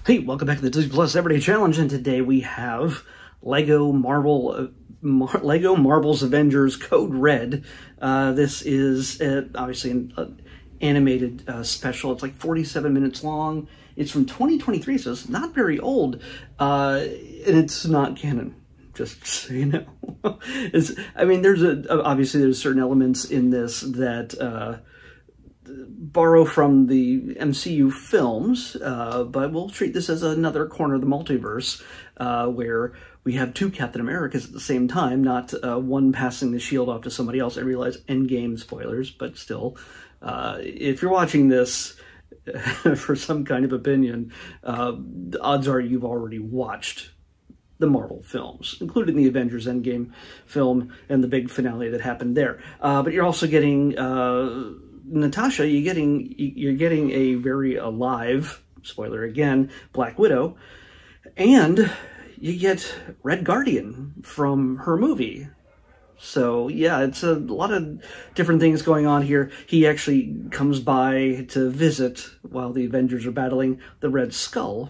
Hey, welcome back to the Disney Plus Everyday Challenge, and today we have Lego Marvel's Avengers Code Red. This is obviously an animated special. It's like 47 minutes long. It's from 2023, so it's not very old, and it's not canon. Just so you know, obviously there's certain elements in this that borrow from the MCU films, but we'll treat this as another corner of the multiverse, where we have two Captain Americas at the same time, not one passing the shield off to somebody else. I realize Endgame spoilers, but still, if you're watching this for some kind of opinion, the odds are you've already watched the Marvel films, including the Avengers Endgame film and the big finale that happened there. But you're also getting Natasha, you're getting a very alive, spoiler again, Black Widow, and you get Red Guardian from her movie. So yeah, it's a lot of different things going on here. He actually comes by to visit while the Avengers are battling the Red Skull.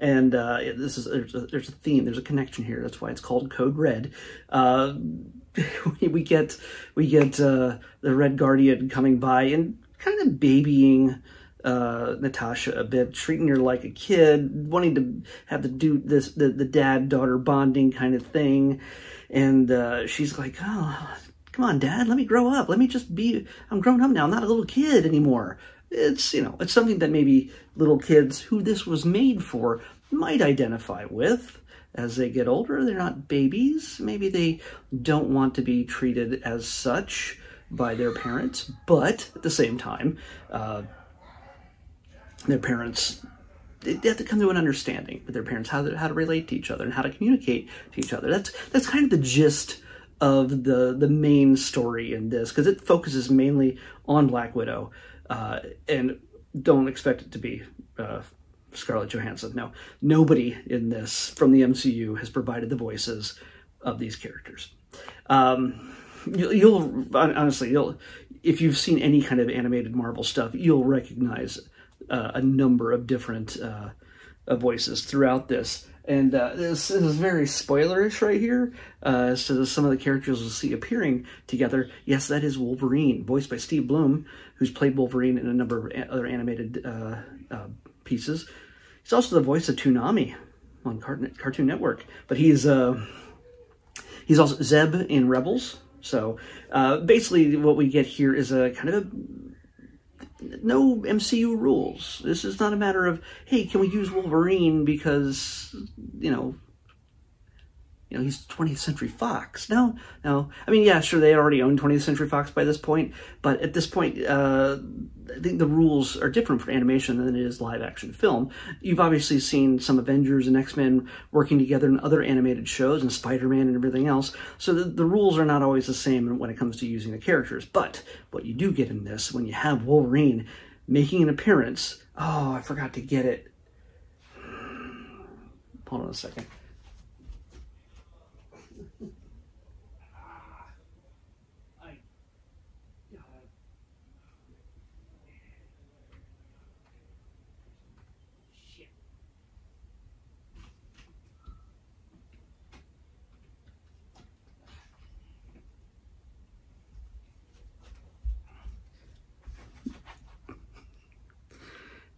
And there's a theme, there's a connection here. That's why it's called Code Red. We get the Red Guardian coming by and kind of babying Natasha a bit, treating her like a kid, wanting to have the dad-daughter bonding kind of thing. And she's like, "Oh, come on, Dad, let me grow up. Let me just be. I'm grown up now. I'm not a little kid anymore." It's, it's something that maybe little kids who this was made for might identify with. As they get older, they're not babies. Maybe they don't want to be treated as such by their parents, but at the same time, their parents, they have to come to an understanding with their parents, how to relate to each other and how to communicate to each other. That's kind of the gist of the main story in this, because it focuses mainly on Black Widow, and don't expect it to be Scarlett Johansson. No, nobody in this from the MCU has provided the voices of these characters. You'll honestly, if you've seen any kind of animated Marvel stuff, you'll recognize a number of different voices throughout this. And this is very spoilerish right here. So some of the characters we'll see appearing together. Yes, that is Wolverine, voiced by Steve Blum, who's played Wolverine in a number of other animated pieces. He's also the voice of Toonami on Cartoon Network, but he's also Zeb in Rebels. So basically what we get here is a kind of no MCU rules. This is not a matter of, hey, can we use Wolverine because, he's 20th Century Fox. No. I mean, yeah, sure, they already own 20th Century Fox by this point, but at this point, I think the rules are different for animation than it is live-action film. You've obviously seen some Avengers and X-Men working together in other animated shows, and Spider-Man and everything else, so the rules are not always the same when it comes to using the characters. But what you do get in this, when you have Wolverine making an appearance... Oh, I forgot to get it. Hold on a second.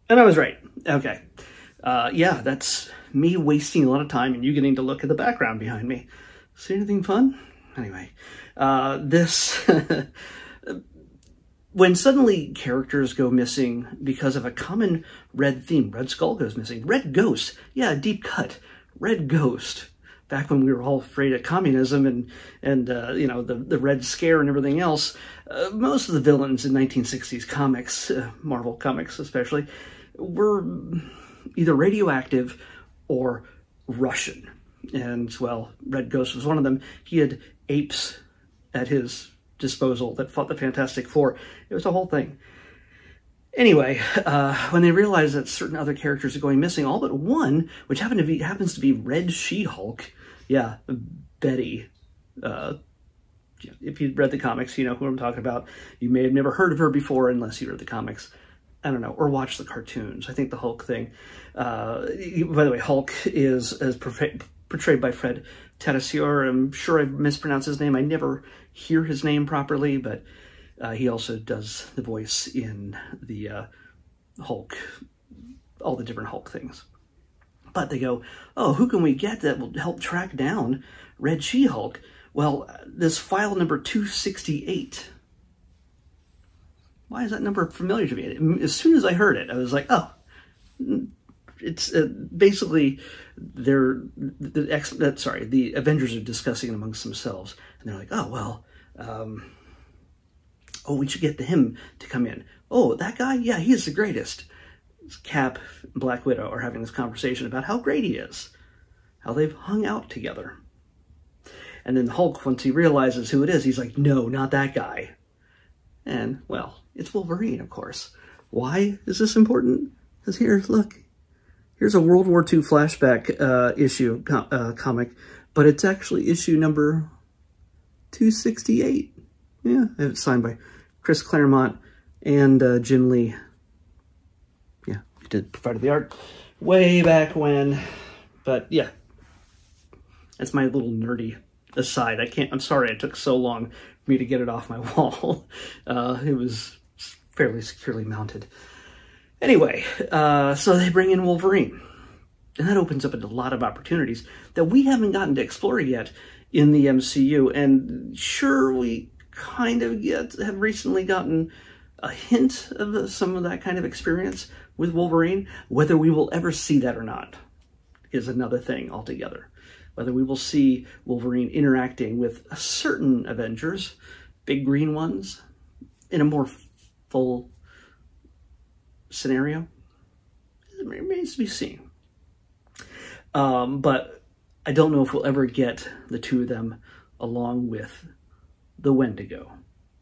And I was right. Okay. Yeah, that's me wasting a lot of time and you getting to look at the background behind me. See anything fun? Anyway, when suddenly characters go missing because of a common red theme, Red Skull goes missing, Red Ghost, yeah, deep cut, Red Ghost. Back when we were all afraid of communism and the Red Scare and everything else, most of the villains in 1960s comics, Marvel comics especially, were either radioactive or Russian. And, well, Red Ghost was one of them. He had apes at his disposal that fought the Fantastic Four. It was a whole thing. Anyway, when they realized that certain other characters are going missing, all but one, which happens to be Red She-Hulk, yeah, Betty. If you've read the comics, you know who I'm talking about. You may have never heard of her before unless you read the comics. I don't know, or watch the cartoons. I think the Hulk thing, by the way, Hulk is portrayed by Fred Tatasciore. I'm sure I mispronounced his name. I never hear his name properly, but he also does the voice in the Hulk, all the different Hulk things. But they go, oh, who can we get that will help track down Red She-Hulk? Well, this file number 268. Why is that number familiar to me? As soon as I heard it, I was like, oh, it's basically the Avengers are discussing it amongst themselves. And they're like, oh, well, we should get him to come in. Oh, that guy? Yeah, he's the greatest. Cap and Black Widow are having this conversation about how great he is, how they've hung out together. And then Hulk, once he realizes who it is, he's like, no, not that guy. And, well, it's Wolverine, of course. Why is this important? Because here's a World War II flashback issue comic, but it's actually issue number 268. Yeah, it's signed by Chris Claremont and Jim Lee. Yeah, he provided the art way back when. But yeah, that's my little nerdy aside. I'm sorry it took so long for me to get it off my wall. It was fairly securely mounted. Anyway, so they bring in Wolverine. And that opens up a lot of opportunities that we haven't gotten to explore yet in the MCU. And sure, we kind of have recently gotten a hint of some of that kind of experience with Wolverine. Whether we will ever see that or not is another thing altogether. Whether we will see Wolverine interacting with certain Avengers, big green ones, in a more full scenario, it remains to be seen. But I don't know if we'll ever get the two of them along with the Wendigo.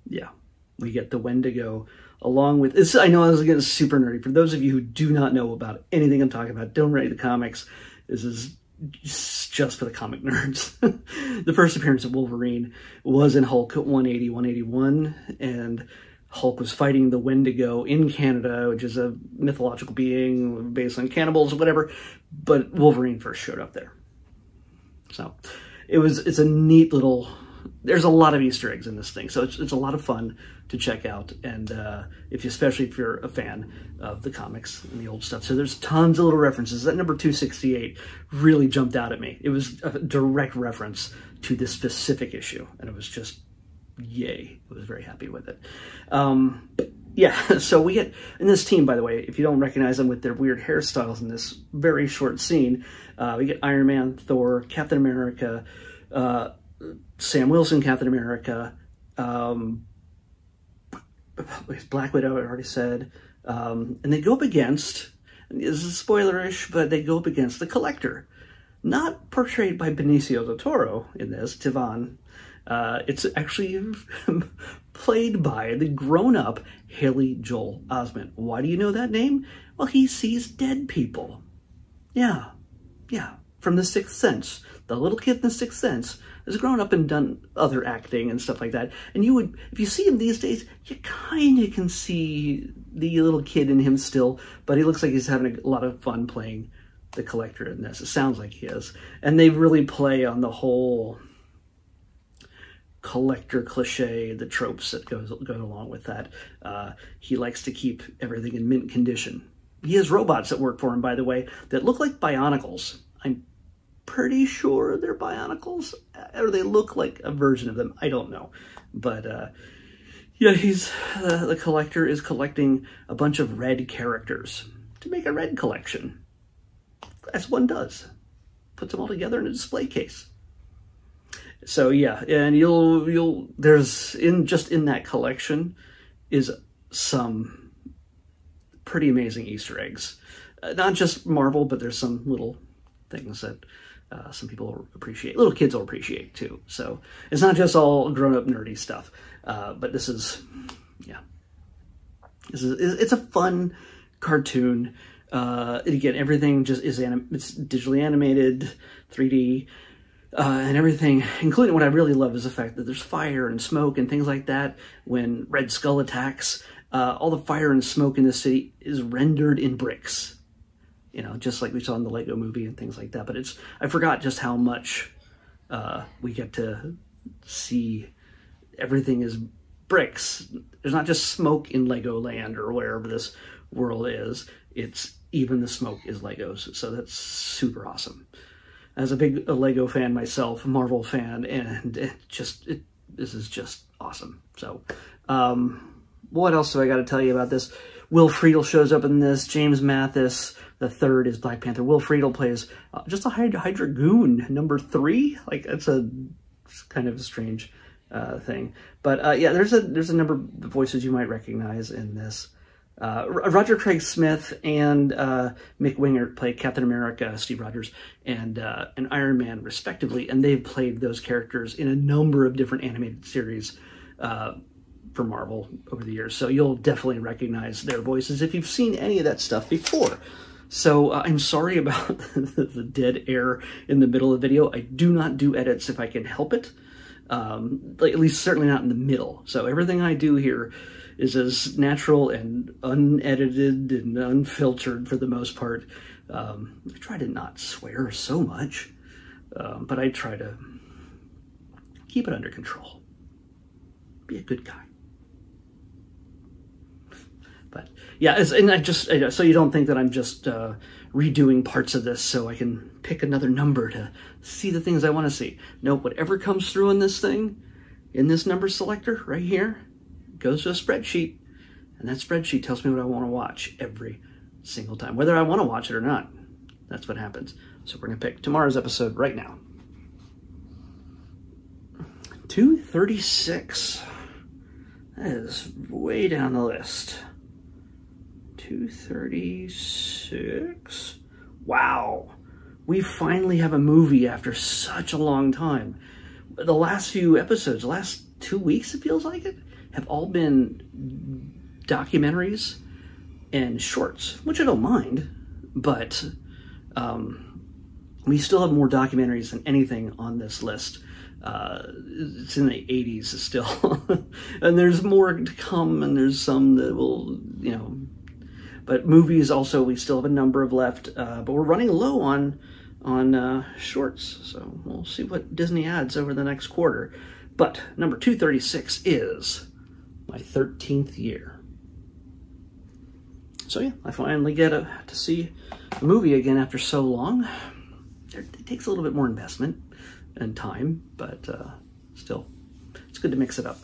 Yeah, we get the Wendigo along with this. I know I was getting super nerdy. For those of you who do not know about anything I'm talking about, don't read the comics. This is just for the comic nerds. The first appearance of Wolverine was in Hulk 180, 181, and Hulk was fighting the Wendigo in Canada, which is a mythological being based on cannibals or whatever, but Wolverine first showed up there. So it's a neat little, there's a lot of Easter eggs in this thing, so it's a lot of fun to check out, and especially if you're a fan of the comics and the old stuff. So there's tons of little references. That number 268 really jumped out at me. It was a direct reference to this specific issue, and it was just yay. I was very happy with it. Yeah, so we get, in this team, by the way, if you don't recognize them with their weird hairstyles in this very short scene, we get Iron Man, Thor, Captain America, Sam Wilson, Captain America, Black Widow, I already said, and they go up against, this is spoilerish, but they go up against the Collector. Not portrayed by Benicio del Toro in this, Tivan. It's actually played by the grown-up Haley Joel Osment. Why do you know that name? Well, he sees dead people. Yeah, from The Sixth Sense. The little kid in The Sixth Sense has grown up and done other acting and stuff like that. And you would, if you see him these days, you kind of can see the little kid in him still, but he looks like he's having a lot of fun playing the Collector in this. It sounds like he is. And they really play on the whole Collector cliche, the tropes that go along with that. He likes to keep everything in mint condition. He has robots that work for him, by the way, that look like Bionicles. I'm pretty sure they're Bionicles, or they look like a version of them. I don't know. But yeah, he's the Collector is collecting a bunch of red characters to make a red collection, as one does. Puts them all together in a display case. So yeah, and there's in that collection is some pretty amazing Easter eggs. Not just Marvel, but there's some little things that some people will appreciate. Little kids will appreciate too. So it's not just all grown-up nerdy stuff. But this is, yeah, it's a fun cartoon. And again, everything just is it's digitally animated, 3D. And everything, including what I really love is the fact that there's fire and smoke and things like that when Red Skull attacks. all the fire and smoke in the city is rendered in bricks. You know, just like we saw in the Lego movie and things like that. But I forgot just how much we get to see everything is bricks. There's not just smoke in Legoland or wherever this world is. It's even the smoke is Legos. So that's super awesome. As a big Lego fan myself, Marvel fan, and this is just awesome. So, what else do I got to tell you about this? Will Friedle shows up in this. James Mathis the third is Black Panther. Will Friedle plays just a Hydra Goon, number 3. Like, it's kind of a strange thing. But yeah, there's a number of voices you might recognize in this. Roger Craig Smith and Mick Wingert play Captain America, Steve Rogers, and Iron Man, respectively, and they've played those characters in a number of different animated series for Marvel over the years. So you'll definitely recognize their voices if you've seen any of that stuff before. So I'm sorry about the dead air in the middle of the video. I do not do edits if I can help it, like, at least certainly not in the middle. So everything I do here is as natural and unedited and unfiltered for the most part. I try to not swear so much, but I try to keep it under control. Be a good guy. But yeah, and so you don't think that I'm just redoing parts of this so I can pick another number to see the things I want to see. Nope, whatever comes through in this thing, in this number selector right here, goes to a spreadsheet, and that spreadsheet tells me what I want to watch every single time, whether I want to watch it or not. That's what happens. So we're going to pick tomorrow's episode right now. 236. That is way down the list. 236. Wow. We finally have a movie after such a long time. The last few episodes, the last 2 weeks, it feels like it, have all been documentaries and shorts, which I don't mind, but we still have more documentaries than anything on this list. It's in the 80s still, and there's more to come, and there's some that will, you know, but movies also, we still have a number of left, but we're running low on shorts, so we'll see what Disney adds over the next quarter. But number 236 is my 13th year. So yeah, I finally get to see a movie again after so long. It takes a little bit more investment and time, but still, it's good to mix it up.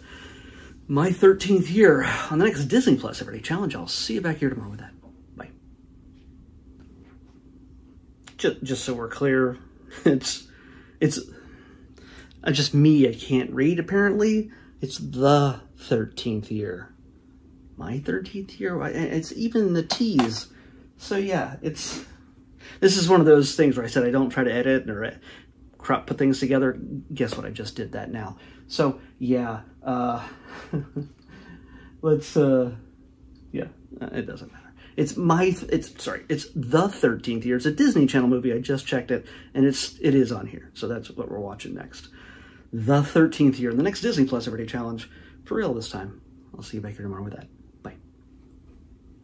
My 13th year on the next Disney Plus Everyday Challenge. I'll see you back here tomorrow with that. Bye. Just so we're clear, it's just me. I can't read, apparently. It's the 13th year. My 13th year? It's even the T's. So yeah, this is one of those things where I said I don't try to edit or put things together. Guess what? I just did that now. So yeah, let's, yeah, it doesn't matter. It's the 13th year. It's a Disney Channel movie. I just checked it, and it is on here. So that's what we're watching next. The 13th year, the next Disney Plus Everyday Challenge, for real this time. I'll see you back here tomorrow with that.